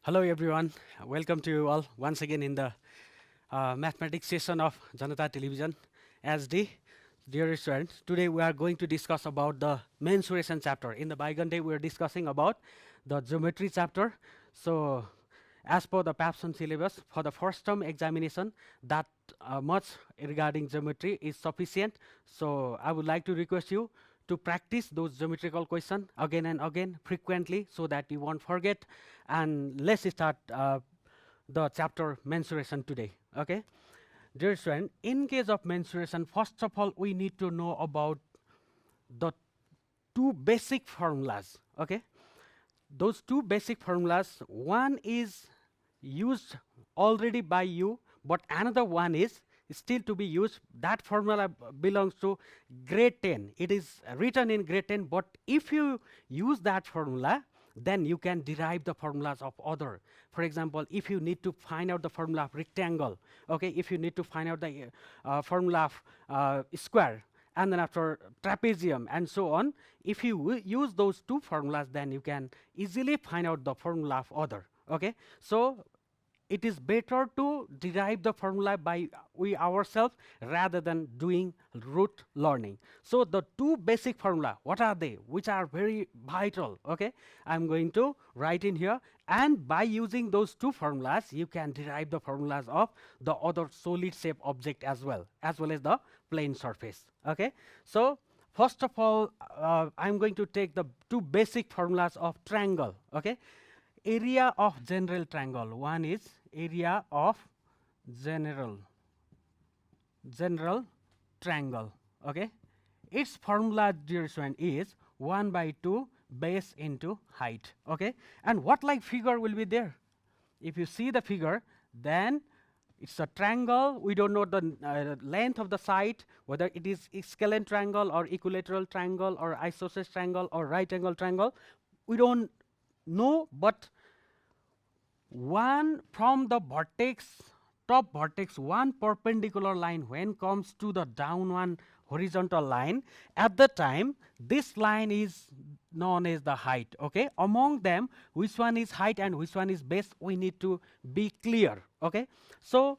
Hello everyone, welcome to you all once again in the mathematics session of Janata television SD. Dear students, today we are going to discuss about the mensuration chapter. In the bygone day we are discussing about the geometry chapter. So as per the PABSON syllabus for the first term examination, that much regarding geometry is sufficient. So I would like to request you to practice those geometrical questions again and again frequently so that you won't forget. And let's start the chapter mensuration today. Okay, dear student, in case of mensuration, first of all we need to know about the two basic formulas. Okay, those two basic formulas, one is used already by you, but another one is still to be used. That formula belongs to grade 10. It is written in grade 10, but if you use that formula, then you can derive the formulas of other. For example, if you need to find out the formula of rectangle, okay, if you need to find out the formula of square, and then after trapezium and so on, if you use those two formulas, then you can easily find out the formula of other. Okay, so it is better to derive the formula by we ourselves rather than doing rote learning. So the two basic formula, what are they, which are very vital? Okay, I'm going to write in here, and by using those two formulas you can derive the formulas of the other solid shape object as well as the plane surface. Okay, so first of all I'm going to take the two basic formulas of triangle. Okay, area of general triangle. One is area of general triangle. Okay, its formula, dear student, is 1/2 base into height. Okay, and what like figure will be there? If you see the figure, then it's a triangle. We don't know the length of the side, whether it is scalene triangle or equilateral triangle or isosceles triangle or right angle triangle. We don't know, but one from the vertex, top vertex, one perpendicular line when comes to the down one horizontal line, at the time this line is known as the height. Okay, among them which one is height and which one is base, we need to be clear. Okay, so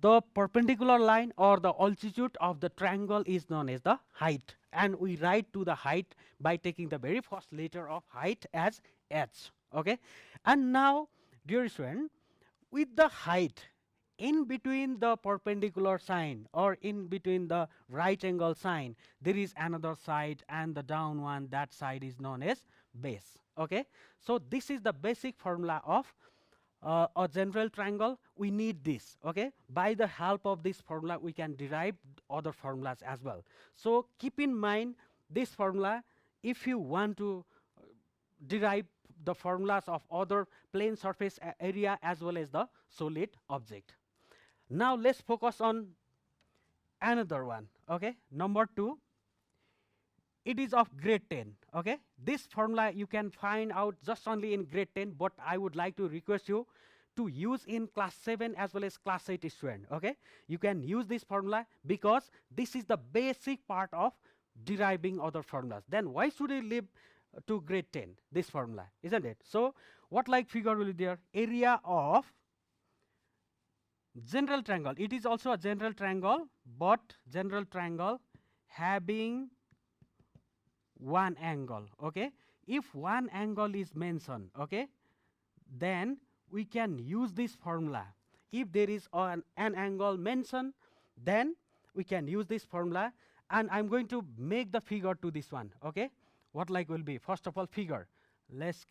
the perpendicular line or the altitude of the triangle is known as the height, and we write to the height by taking the very first letter of height as h. Okay, and now dear student, with the height in between the perpendicular sign or in between the right angle sign, there is another side, and the down one, that side is known as base. Okay, so this is the basic formula of a general triangle. We need this. Okay, by the help of this formula we can derive other formulas as well. So keep in mind this formula if you want to derive the formulas of other plane surface area as well as the solid object. Now let's focus on another one. Okay, number 2, it is of grade 10. Okay, this formula you can find out just only in grade 10, but I would like to request you to use in class 7 as well as class 8 student. Okay, you can use this formula because this is the basic part of deriving other formulas. Then why should I leave to grade 10 this formula, isn't it? So what like figure will be there? Area of general triangle. It is also a general triangle, but general triangle having one angle. Okay, if one angle is mentioned, okay, then we can use this formula. If there is an angle mentioned, then we can use this formula, and I'm going to make the figure to this one. Okay, what like will be? First of all, figure. Let's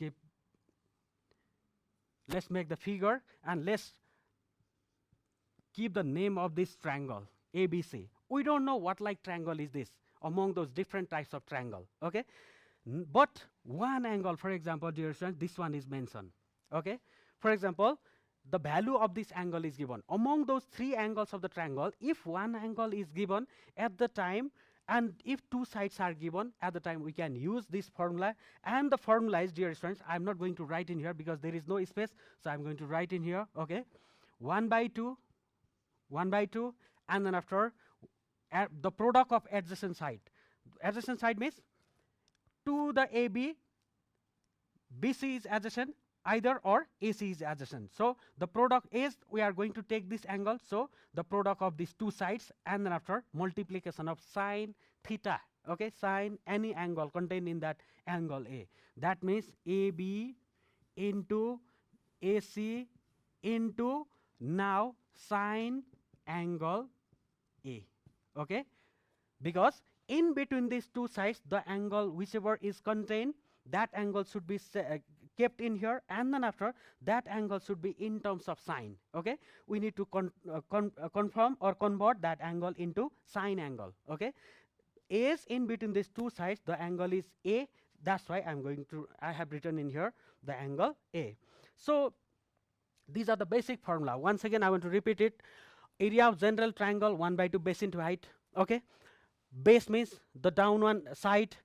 make the figure, and let's keep the name of this triangle ABC. We don't know what like triangle is this among those different types of triangle. Okay, but one angle, for example, dear students, this one is mentioned. Okay, for example, the value of this angle is given among those 3 angles of the triangle. If one angle is given at the time, and if 2 sides are given at the time, we can use this formula. And the formula is, dear students, I'm not going to write in here because there is no space, so I'm going to write in here. Okay, 1/2, and then after the product of adjacent side. Adjacent side means to the AB, BC is adjacent, either or AC is adjacent. So the product is, we are going to take this angle, so the product of these two sides, and then after multiplication of sine theta, okay, sine any angle contained in that angle A. That means AB into AC into now sine angle A, okay, because in between these two sides the angle whichever is contained, that angle should be kept in here, and then after that angle should be in terms of sine, okay. We need to confirm or convert that angle into sine angle, okay. As in between these two sides the angle is A, that's why I have written in here the angle A. So these are the basic formula. Once again I want to repeat it. Area of general triangle 1/2 base into height, okay. Base means the down one side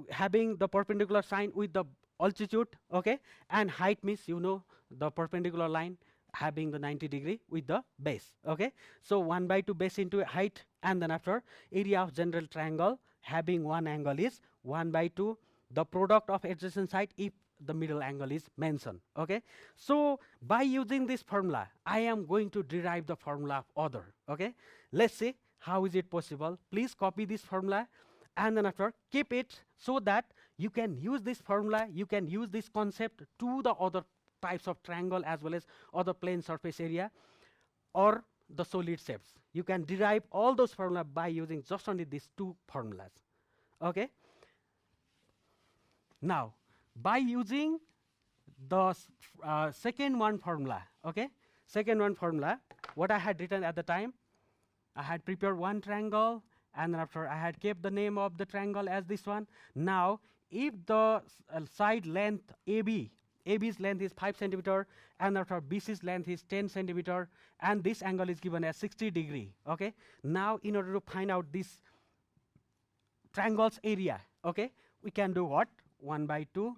having the perpendicular sine with the altitude, okay, and height means the perpendicular line having the 90° with the base, okay. So 1/2 base into height, and then after area of general triangle having one angle is 1/2 the product of adjacent side if the middle angle is mentioned, okay. So by using this formula I am going to derive the formula of other, okay. Let's see how is it possible. Please copy this formula and then after keep it so that you can use this formula, you can use this concept to the other types of triangle as well as other plane surface area or the solid shapes. You can derive all those formulas by using just only these two formulas, okay. Now by using the second one formula, okay, second one formula, what I had written at the time, I had prepared one triangle and then after I had kept the name of the triangle as this one. Now if the side length AB's length is 5 centimeter and after BC's length is 10 centimeter and this angle is given as 60°, okay. Now in order to find out this triangle's area, okay, we can do what? 1/2,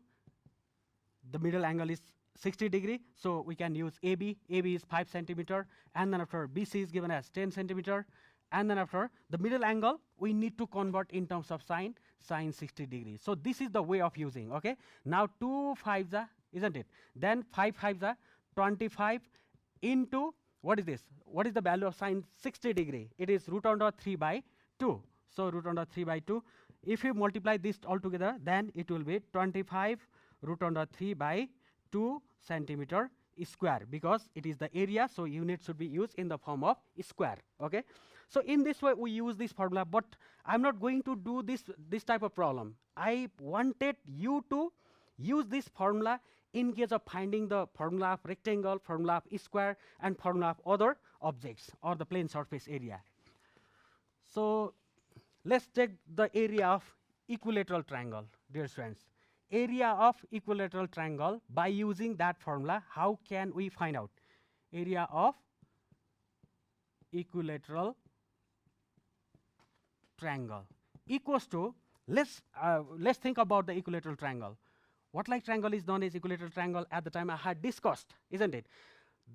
the middle angle is 60°, so we can use AB is 5 centimeter, and then after BC is given as 10 centimeter, and then after the middle angle we need to convert in terms of sine 60°. So this is the way of using, okay. Now 2 5s are, isn't it? Then 5 5s are 25 into what is this? What is the value of sine 60°? It is √3/2. So √3/2. If you multiply this all together, then it will be 25 √3/2 centimeter square, because it is the area, so unit should be used in the form of square, okay. So in this way we use this formula, but I'm not going to do this type of problem. I wanted you to use this formula in case of finding the formula of rectangle, formula of square, and formula of other objects or the plane surface area. So let's take the area of equilateral triangle, dear students. Area of equilateral triangle, by using that formula, how can we find out? Area of equilateral triangle equals to, let's think about the equilateral triangle. What like triangle is known as equilateral triangle at the time I had discussed, isn't it?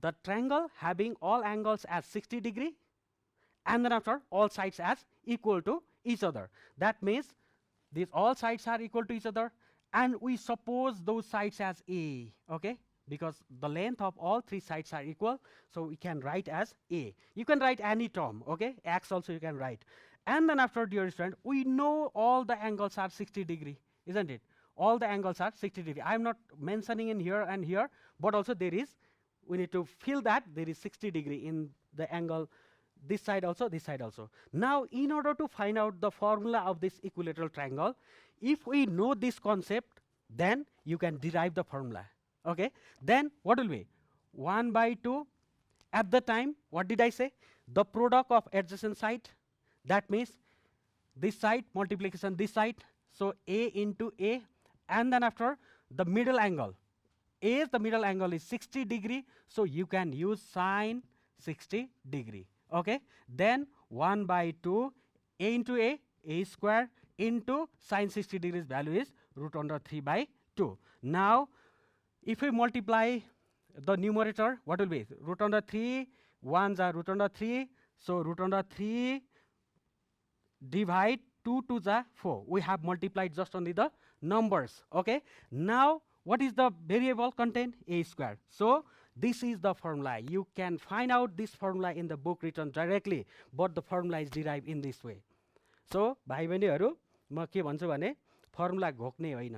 The triangle having all angles as 60°, and then after all sides as equal to each other. That means these all sides are equal to each other, and we suppose those sides as A, okay, because the length of all three sides are equal, so we can write as A. You can write any term, okay, X also you can write. And then after, dear student, we know all the angles are 60°, isn't it? All the angles are 60°. I am not mentioning in here and here, but also there is, we need to feel that there is 60° in the angle this side also, this side also. Now in order to find out the formula of this equilateral triangle, if we know this concept, then you can derive the formula, okay. Then what will be? 1/2, at the time what did I say? The product of adjacent side, that means this side multiplication this side, so A into A, and then after the middle angle, as the middle angle is 60°, so you can use sine 60°, okay. Then 1/2 A into A square into sine 60° value is √3/2. Now if we multiply the numerator, what will be? √3, 1s are √3, so √3 divide 2 2s are 4. We have multiplied just only the numbers, okay. Now what is the variable contained? A square. So this is the formula. You can find out this formula in the book written directly, but the formula is derived in this way. So भाइ बहिनीहरु म के भन्छु भने formula घोक्ने होइन,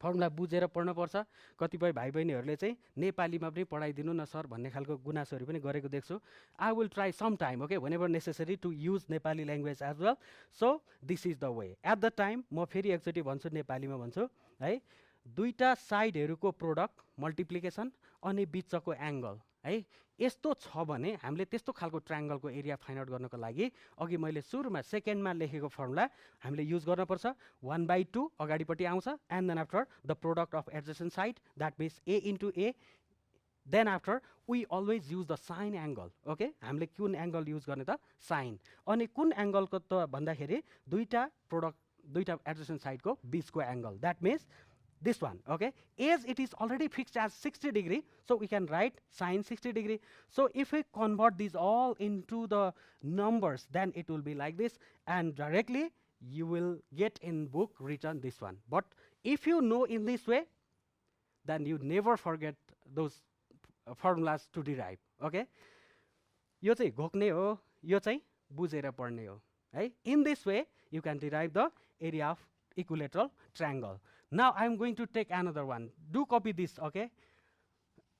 formula बुझेर पढ्न पर्छ। कतिपय भाइ बहिनीहरुले चाहिँ नेपालीमा पनि पढाइदिनु न सर भन्ने खालको गुनासोहरु पनि गरेको देख्छु। I will try some time, okay, whenever necessary to use Nepali language as well. So this is the way. At the time म फेरि एकचोटि भन्छु, नेपालीमा भन्छु है, दुईटा साइडहरुको प्रोडक्ट मल्टिप्लिकेसन अनि बिचको एंगल है, यस्तो छ भने हामीले त्यस्तो खालको ट्रायंगलको एरिया फाइन्ड आउट गर्नको लागि अघि मैले सुरुमा सेकेन्डमा लेखेको फर्मुला हामीले युज गर्न पर्छ। 1/2 अगाडिपट्टि आउँछ, and then after the product of adjacent side, that means a into a, then after we always use the sine angle. Okay, हामीले कुन एंगल युज गर्ने त? साइन। अनि कुन एंगलको त भन्दाखेरि दुईटा प्रोडक्ट, दुईटा एडजेसेन्ट साइडको बीचको angle, that means this one. Okay, as it is already fixed as 60 degree, so we can write sine 60 degree. So if we convert these all into the numbers, then it will be like this, and directly you will get in book written this one. But if you know in this way, then you never forget those formulas to derive. Okay, यो चाहिँ घोक्ने हो, यो चाहिँ बुझेर पढ्ने हो है। In this way you can derive the area of equilateral triangle. Now I am going to take another one. Do copy this, okay?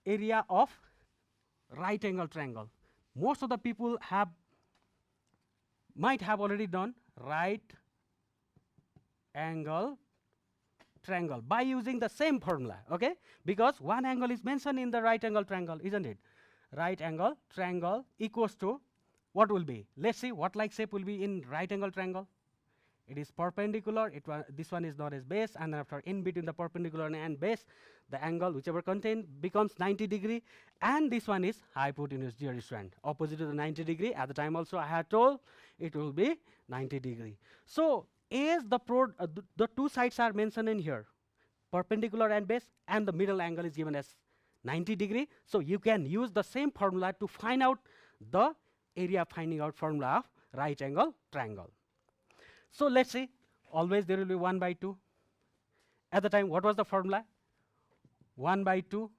Area of right angle triangle. Most of the people might have already done right angle triangle by using the same formula, okay? Because one angle is mentioned in the right angle triangle, isn't it? Right angle triangle equals to what will be? Let's see what like shape will be in right angle triangle. It is perpendicular. This one is known as base, and then after in between the perpendicular and base, the angle whichever contained becomes 90 degree, and this one is hypotenuse, dear student, opposite to the 90 degree. At the time also I had told it will be 90 degree. So as the two sides are mentioned in here, perpendicular and base, and the middle angle is given as 90 degree. So you can use the same formula to find out the area finding out formula of right angle triangle. So let's see, always there will be 1/2. At the time, what was the formula? 1/2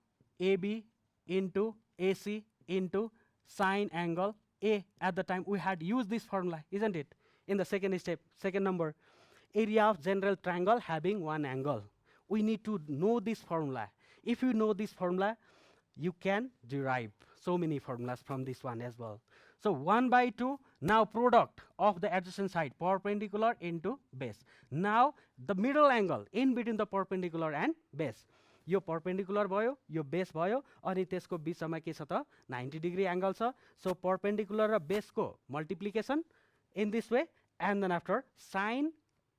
AB into AC into sine angle A. At the time, we had used this formula, isn't it? In the second step, second number, area of general triangle having one angle. We need to know this formula. If you know this formula, you can derive so many formulas from this one as well. So 1/2, now product of the adjacent side, perpendicular into base. Now the middle angle in between the perpendicular and base. Yo perpendicular भयो, यो base भयो, अनि त्यसको बीचमा के छ त? 90 degree angle छ. So perpendicular र base को multiplication in this way, and then after sine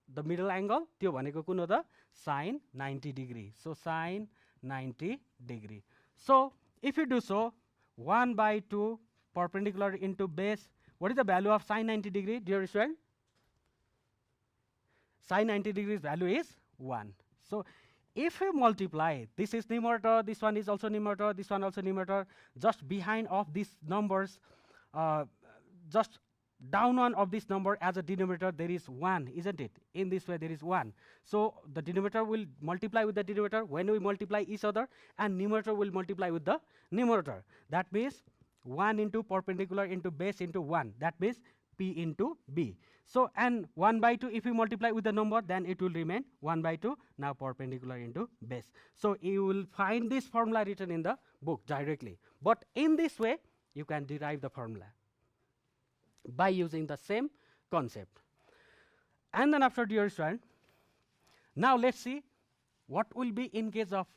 the middle angle, त्यो भनेको कुन हो त? Sine 90 degree. So sine 90 degree. So if you do so, 1/2 perpendicular into base, what is the value of sine 90 degree, dear student? Sine 90 degrees value is 1. So if you multiply, this is numerator, this one is also numerator, this one also numerator, just behind of these numbers, just down one of this number as a denominator, there is 1, isn't it? In this way there is 1. So the denominator will multiply with the denominator when we multiply each other, and numerator will multiply with the numerator. That means 1 into perpendicular into base into 1. That means P into B. So and 1/2, if you multiply with the number, then it will remain 1/2, now perpendicular into base. So you will find this formula written in the book directly. But in this way, you can derive the formula by using the same concept. And then after, dear student, now let's see what will be in case of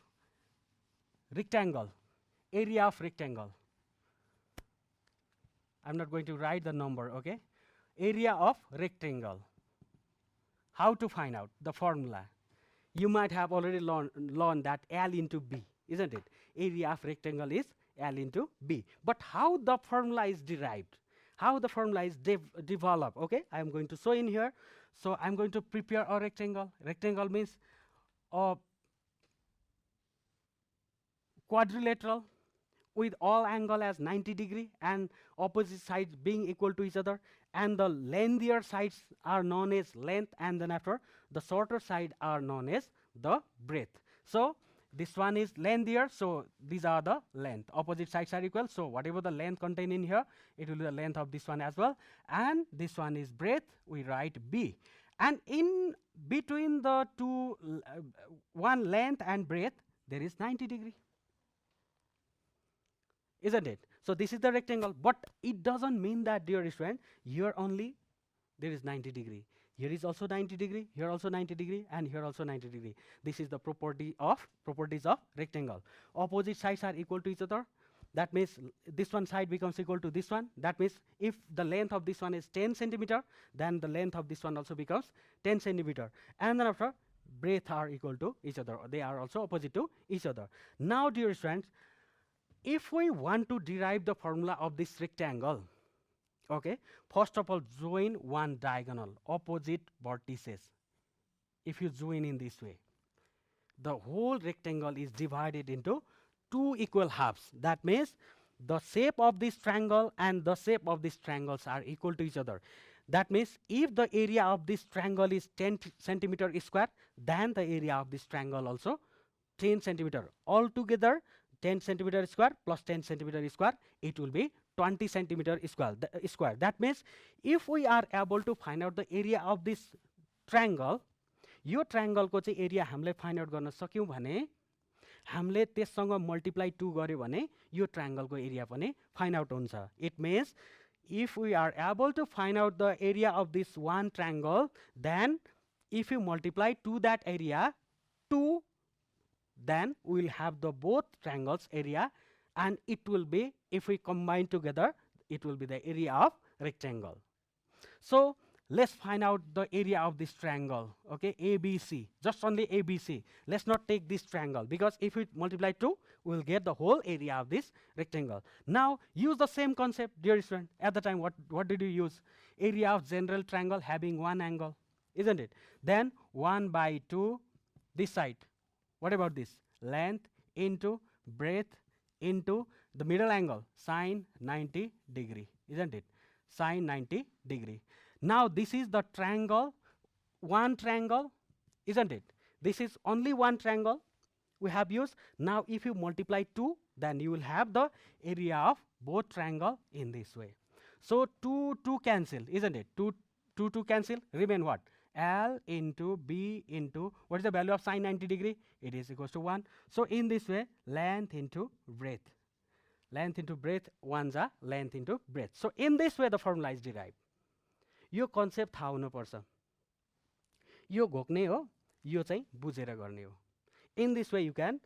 rectangle, area of rectangle. I'm not going to write the number, okay? Area of rectangle. How to find out the formula? You might have already learned that L into B, isn't it? Area of rectangle is L into B. But how the formula is derived? How the formula is developed? Okay, I am going to show in here. So I'm going to prepare a rectangle. Rectangle means a quadrilateral with all angle as 90 degree and opposite sides being equal to each other, and the lengthier sides are known as length, and then after the shorter side are known as the breadth. So this one is length here, so these are the length. Opposite sides are equal, so whatever the length contained in here, it will be the length of this one as well. And this one is breadth, we write B. And in between the two, one length and breadth, there is 90 degree. Isn't it? So this is the rectangle, but it doesn't mean that, dear student, here only there is 90 degree. Here is also 90 degree, here also 90 degree, and here also 90 degree. This is the properties of rectangle. Opposite sides are equal to each other. That means this one side becomes equal to this one. That means if the length of this one is 10 centimeter, then the length of this one also becomes 10 centimeter. And then after, breadth are equal to each other. They are also opposite to each other. Now, dear students, if we want to derive the formula of this rectangle, okay, first of all, join one diagonal, opposite vertices. If you join in this way, the whole rectangle is divided into two equal halves. That means the shape of this triangle and the shape of these triangles are equal to each other. That means if the area of this triangle is 10 centimeter square, then the area of this triangle also 10 centimeter. Altogether, 10 centimeter square plus 10 centimeter square, it will be 20 centimeter square. That means if we are able to find out the area of this triangle, yo triangle को चाहिँ area हामीले find out गर्न सक्यौं भने, हामीले त्यससँग multiply 2 गर्यो भने यो triangle को area पनि find out हुन्छ. It means if we are able to find out the area of this one triangle, then if you multiply to that area 2, then we will have the both triangles area, and it will be, if we combine together, it will be the area of rectangle. So let's find out the area of this triangle. Okay, ABC, just only ABC. Let's not take this triangle, because if we multiply 2, we will get the whole area of this rectangle. Now use the same concept, dear student. At the time, what did you use? Area of general triangle having one angle, isn't it? Then 1 by 2 this side. What about this? Length into breadth into the middle angle, sine 90 degree, isn't it? Sine 90 degree. Now this is the triangle, one triangle, isn't it? This is only one triangle we have used. Now if you multiply 2, then you will have the area of both triangle in this way. So 2 cancel, isn't it? 2 cancel, remain what? L into B into, what is the value of sine 90 degree? It is equals to 1. So in this way, length into breadth. Length into breadth, one's a length into breadth. So in this way, the formula is derived. Yo concept थाहा हुनुपर्छ. यो घोक्ने हो, यो चाहिँ बुझेर गर्ने हो. In this way, you can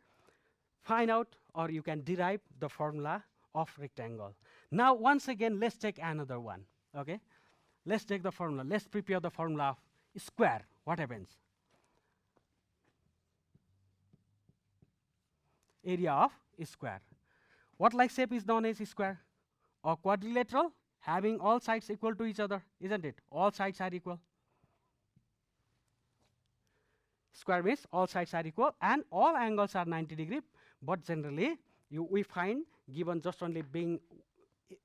find out or you can derive the formula of rectangle. Now once again, let's take another one. Okay, let's take the formula. Let's prepare the formula of square. What happens? Area of square. What like shape is known as square? A quadrilateral having all sides equal to each other, isn't it? All sides are equal. Square means all sides are equal and all angles are 90 degree, but generally we find given just only being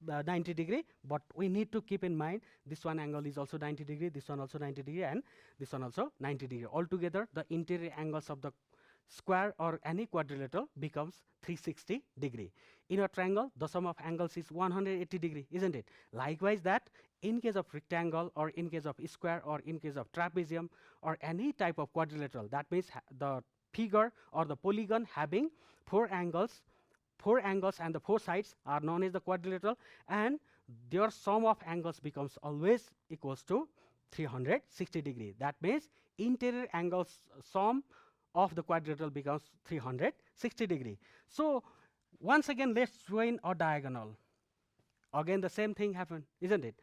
90 degree, but we need to keep in mind this one angle is also 90 degree, this one also 90 degree, and this one also 90 degree. Altogether, the interior angles of the square or any quadrilateral becomes 360 degree. In a triangle, the sum of angles is 180 degree, isn't it? Likewise, that in case of rectangle or in case of square or in case of trapezium or any type of quadrilateral, that means the figure or the polygon having four angles and the four sides are known as the quadrilateral, and their sum of angles becomes always equals to 360 degree. That means interior angles sum of the quadrilateral becomes 360 degree. So once again, let's join a diagonal. Again, the same thing happened, isn't it?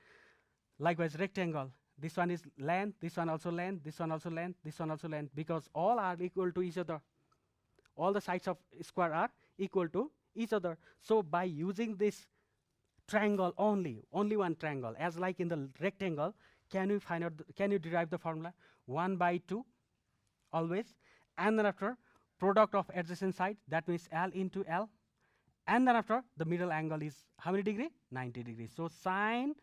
Likewise, rectangle. This one is length, this one also length, this one also length, this one also length, because all are equal to each other. All the sides of square are equal to each other. So by using this triangle only one triangle, as like in the rectangle, can you find out, can you derive the formula? 1 by 2 always, and then after product of adjacent side, that means L into L, and then after the middle angle is how many degree? 90 degrees. So sine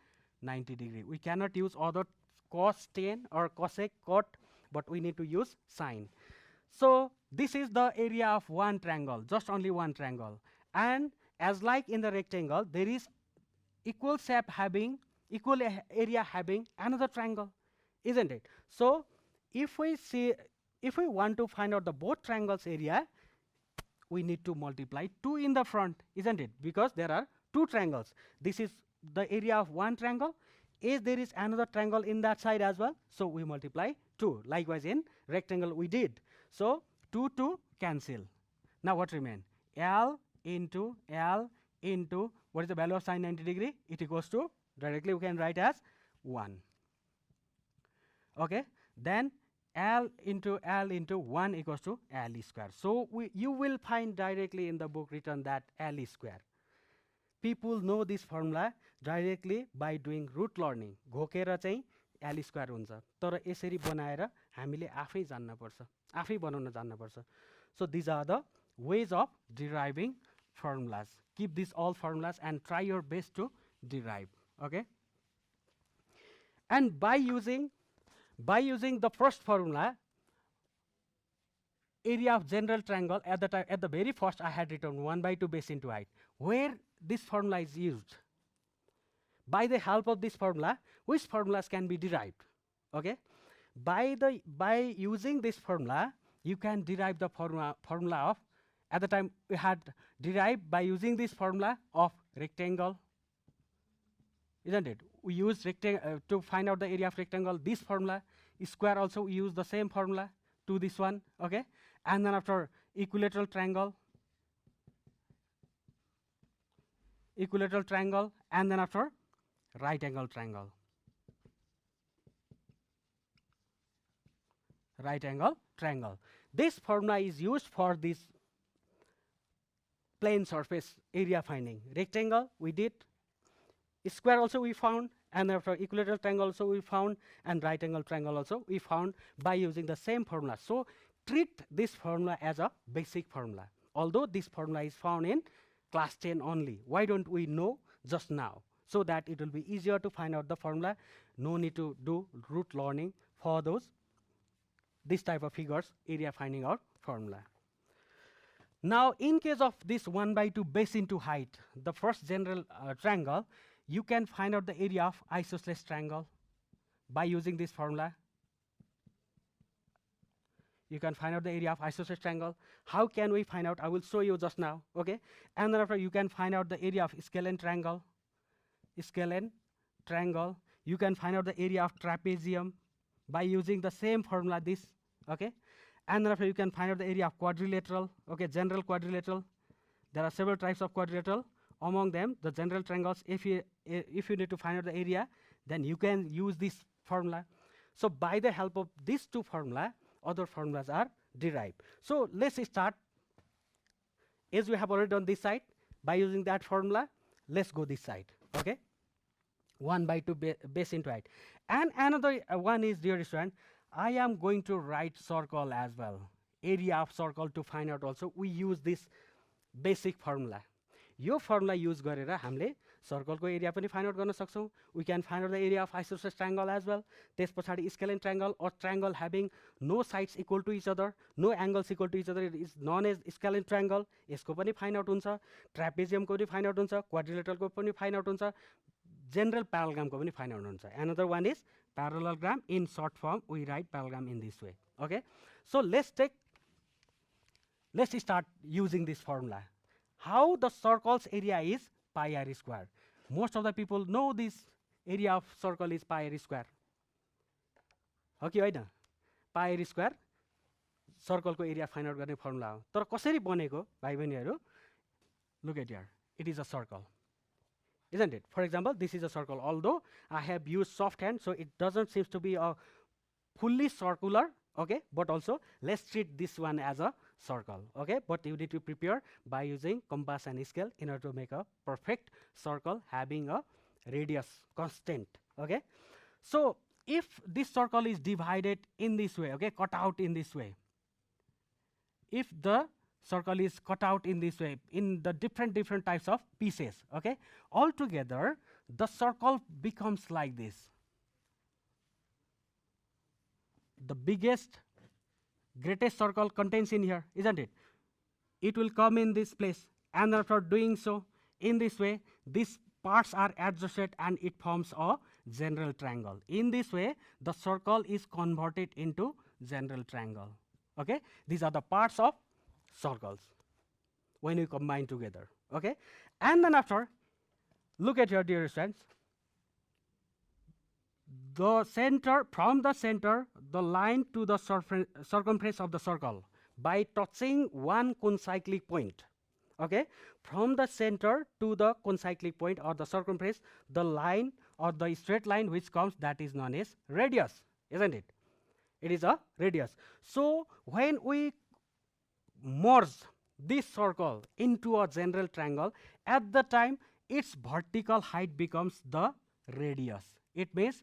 90 degree. We cannot use other cos 10 or cosec, cot, but we need to use sine. So this is the area of one triangle, just only one triangle. And as like in the rectangle, there is equal shape having, equal area having another triangle, isn't it? So if we see, if we want to find out the both triangles area, we need to multiply 2 in the front, isn't it? Because there are two triangles. This is the area of one triangle. Is there is another triangle in that side as well, so we multiply 2. Likewise in rectangle we did. So 2 cancel. Now what remain? L into what is the value of sine 90 degree? It equals to, directly we can write as 1. Okay, then L into 1 equals to L square. So you will find directly in the book written that L square. People know this formula directly by doing root learning. घोकेर चाहिँ L square हुन्छ, तर यसरी बनाएर हामीले आफै जान्न पर्छ, आफै बनाउन जान्न पर्छ. So these are the ways of deriving formulas. Keep these all formulas and try your best to derive. Okay. And by using the first formula, area of general triangle, at the very first I had written 1/2 base into height, where this formula is used. By the help of this formula, which formulas can be derived? Okay, by using this formula, you can derive the formula of, at the time we had derived by using this formula of rectangle, isn't it? We use rectangle to find out the area of rectangle. This formula square also we use the same formula to this one. Okay, and then after equilateral triangle, and then after right angle triangle, This formula is used for this plane surface area finding. Rectangle we did, square also we found, and after equilateral triangle also we found, and right angle triangle also we found by using the same formula. So treat this formula as a basic formula. Although this formula is found in class 10 only, why don't we know just now, so that it will be easier to find out the formula. No need to do root learning for this type of figures, area finding out formula. Now in case of this 1/2 base into height, the first general triangle, you can find out the area of isosceles triangle by using this formula. You can find out the area of isosceles triangle. How can we find out? I will show you just now. Okay, and then after you can find out the area of scalene triangle. You can find out the area of trapezium by using the same formula, this. Okay, and then after you can find out the area of quadrilateral. Okay, general quadrilateral. There are several types of quadrilateral. Among them, the general triangles. If you need to find out the area, then you can use this formula. So by the help of these two formula, other formulas are derived. So let's start. As we have already done this side, by using that formula, let's go this side. Okay, 1/2 base into height. And another one is, dear student, I am going to write circle as well. Area of circle to find out also, we use this basic formula. Yo formula use गरेर हामीले circle को area पनि find out गर्न सक्छौं. We can find out the area of isosceles triangle as well. त्यस पछाडी scalene triangle or triangle having no sides equal to each other, no angles equal to each other, it is known as scalene triangle. यसको पनि find out हुन्छ. Trapezium को पनि find out हुन्छ. Quadrilateral को पनि find out हुन्छ. General parallelogram को पनि find out हुन्छ. Another one is parallelogram. In short form, we write parallelogram in this way. Okay, so let's start using this formula. How the circle's area is pi r square. Most of the people know this area of circle is pi r square. Okay, होइन? Pi r square circle को area find out गर्ने formula हो. तर कसरी बनेको भाइ बहिनीहरु? Look at here. It is a circle, isn't it? For example, this is a circle. Although I have used soft hand, so it doesn't seem to be a fully circular. Okay, but also let's treat this one as a circle. Okay, but you need to prepare by using compass and scale in order to make a perfect circle having a radius constant. Okay, so if this circle is divided in this way, okay, cut out in this way, if the circle is cut out in this way in the different types of pieces, okay, altogether the circle becomes like this. The biggest greatest circle contains in here, isn't it? It will come in this place, and after doing so, in this way, these parts are adjusted and it forms a general triangle. In this way, the circle is converted into general triangle. Okay, these are the parts of circles when you combine together. Okay, and then after, look at your dear friends. The center, from the center, the line to the circumference of the circle by touching one concyclic point. Okay, from the center to the concyclic point or the circumference, the line or the straight line which comes, that is known as radius, isn't it? It is a radius. So when we merge this circle into a general triangle, at the time its vertical height becomes the radius. It means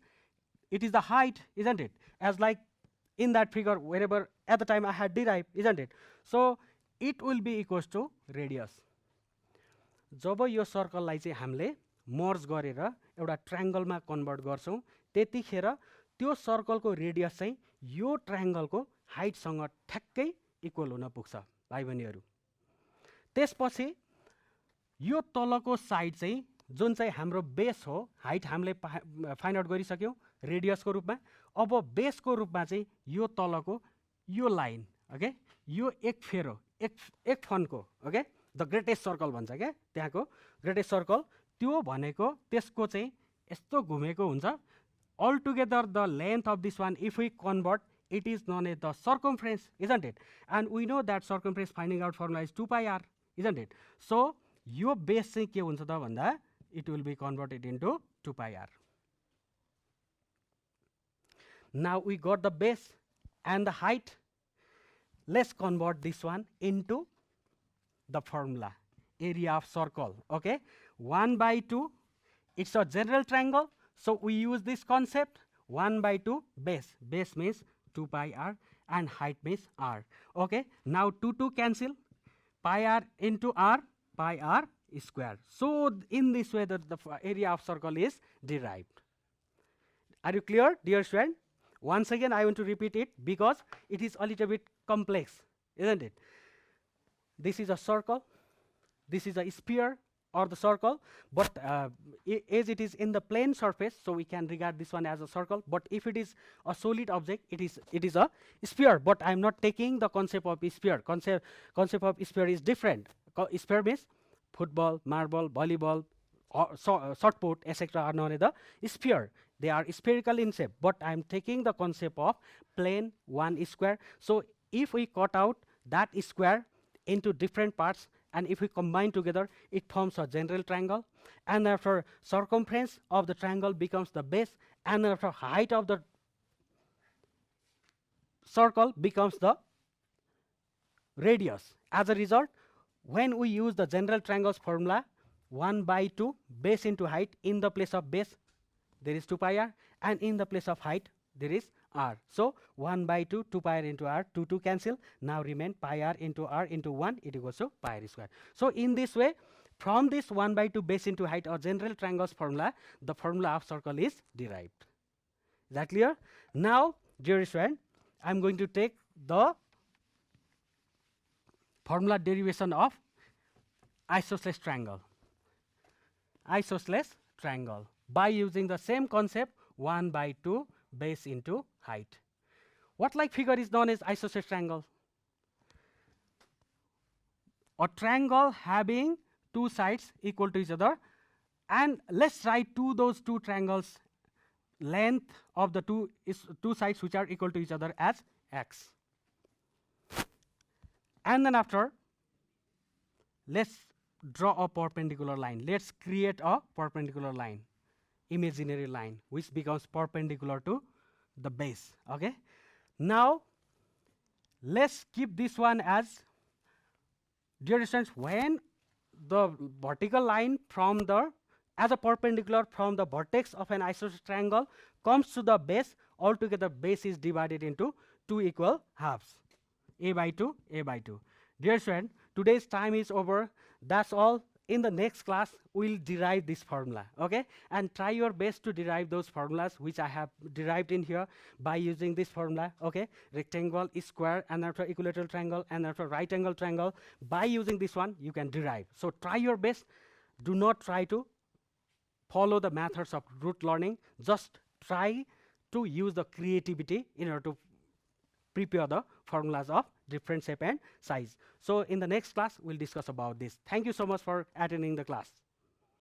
it is the height, isn't it? As like in that figure, wherever at the time I had derived, isn't it? So it will be equals to radius. जब यो सर्कललाई चाहिँ हामीले मर्ज गरेर एउटा ट्रायंगलमा convert गर्छौं, त्यतिखेर त्यो सर्कलको radius चाहिँ यो ट्रायंगलको हाइटसँग ठ्याक्कै इक्वल हुन पुग्छ भाइ बहिनीहरु। त्यसपछि यो तलको साइड चाहिँ जुन चाहिँ हाम्रो बेस हो, हाइट हामीले फाइन्ड आउट गरिसक्यौं रेडियसको रूपमा। अब बेसको रूपमा चाहिँ यो तलको यो लाइन, ओके, यो एक फेरो एक फनको, ओके, द ग्रेटेस्ट सर्कल भन्छ क्या, त्यहाँको ग्रेटेस्ट सर्कल, त्यो भनेको त्यसको चाहिँ यस्तो घुमेको हुन्छ। All together the length of this one, if we convert, it is known as the circumference, isn't it? And we know that circumference finding out formula is 2 pi r, isn't it? So yo base चाहिँ के हुन्छ त भन्दा, it will be converted into 2 pi r. Now we got the base and the height. Let's convert this one into the formula, area of circle, okay? 1 by 2, it's a general triangle, so we use this concept, 1 by 2 base. Base means 2 pi r and height means r, okay? Now 2 cancel, pi r into r, pi r square. So in this way the area of circle is derived. Are you clear, dear student? Once again I want to repeat it because it is a little bit complex, isn't it? This is a circle, this is a sphere or the circle, but as it is in the plane surface, so we can regard this one as a circle. But if it is a solid object, it is a sphere. But I am not taking the concept of sphere. Concept of sphere is different. Sphere means football, marble, volleyball, shot put, etc. are known as the sphere. They are spherical in shape. But I am taking the concept of plane, one square. So if we cut out that square into different parts, and if we combine together, it forms a general triangle. And after circumference of the triangle becomes the base, and after height of the circle becomes the radius. As a result, when we use the general triangles formula, 1 by 2 base into height, in the place of base there is 2 pi r, and in the place of height there is r. So 1 by 2, 2 pi r into r, 2 cancel, now remain pi r into 1, it equals to pi r square. So in this way, from this 1 by 2 base into height or general triangles formula, the formula of circle is derived. Is that clear? Now, dear student, I am going to take the formula derivation of isosceles triangle. Isosceles triangle by using the same concept, 1 by 2 base into height. What like figure is known as isosceles triangle? A triangle having two sides equal to each other, and let's write those two triangles length of the two sides which are equal to each other as x. And then after, let's draw a perpendicular line. Let's create a perpendicular line, imaginary line, which becomes perpendicular to the base, okay? Now let's keep this one as, dear students, when the vertical line from the as a perpendicular from the vertex of an isosceles triangle comes to the base, altogether base is divided into two equal halves, a by 2, a by 2. Dear student, today's time is over. That's all. in the next class, we'll derive this formula, okay? And try your best to derive those formulas, which I have derived in here by using this formula, okay? Rectangle is square, and after equilateral triangle, and after right angle triangle. By using this one, you can derive. So try your best. Do not try to follow the methods of rote learning. Just try to use the creativity in order to prepare the formulas of different shape and size. So in the next class, we'll discuss about this. Thank you so much for attending the class.